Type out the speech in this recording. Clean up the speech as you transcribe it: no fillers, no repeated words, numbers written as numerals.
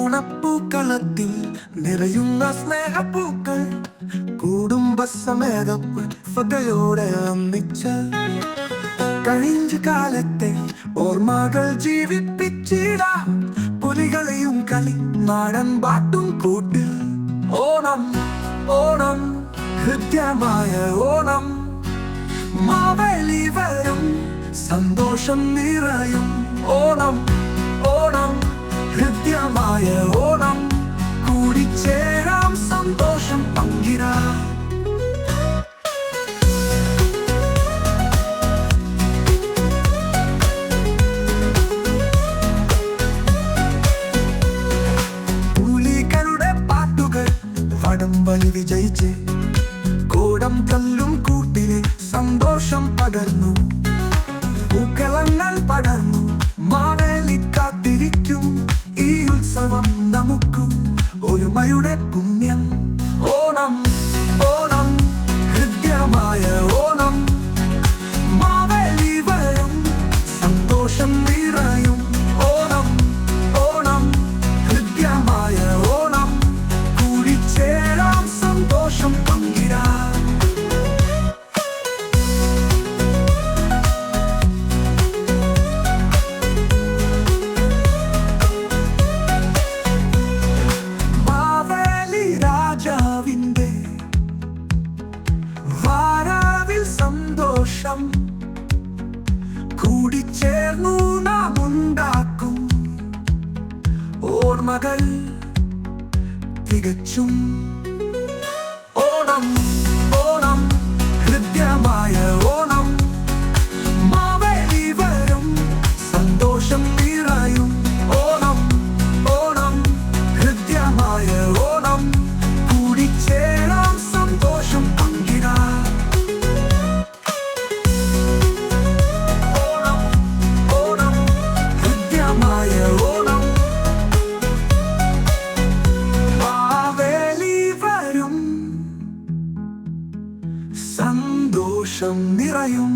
ഓണപ്പൂക്കളത്തിൽ നിറയുന്ന സ്നേഹപ്പൂക്കൾ കുടുംബസമേതയോടെ ഒന്നിച്ച് കഴിഞ്ഞ കാലത്തെ ഓർമ്മകൾ ജീവിപ്പിച്ചിടാം. പുലികളെയും കളി നാടൻ പാട്ടും കൂട്ടിൽ ഓണം ഓണം ഹൃദ്യമായ ഓണം. മാവേലി വരും സന്തോഷം നിറയും ഓണം ഓണം ഹൃദ്യമായ ഓണം. കൂടിച്ചേരാം സന്തോഷം പങ്കിടാം. പുലികളുടെ പാട്ടുകൾ വടംവലി വിജയിച്ച് കോടം തല്ലും കൂട്ടിലെ സന്തോഷം പകർന്നു. പൂക്കളങ്ങൾ പടർന്നു മാവേലി കാത്തിരിക്കും. ഈ ഉത്സവം നമുക്കും ഒരുമയുടെ പുണ്യം. ഓണം ഓണം ഹൃദ്യമായ ഓണം. മാവേലി വരും സന്തോഷം നിറയും ഓണം ഓണം ഹൃദ്യമായ ഓണം. കൂടിച്ചേരാം സന്തോഷം പങ്കിടാം. സന്തോഷം കൂടിച്ചേർന്നു നാം ഉണ്ടാക്കും ഓർമ്മകൾ തികച്ചും. ഓണം ഓണം ഹൃദ്യമായ ഓണം. മാവേലി വരും സന്തോഷം നിറയും ഓണം ഓണം ഹൃദ്യമായ ഓണം. കൂടിച്ചേരാം സന്തോഷം പങ്കിടാം. സന്തോഷം നിറയും.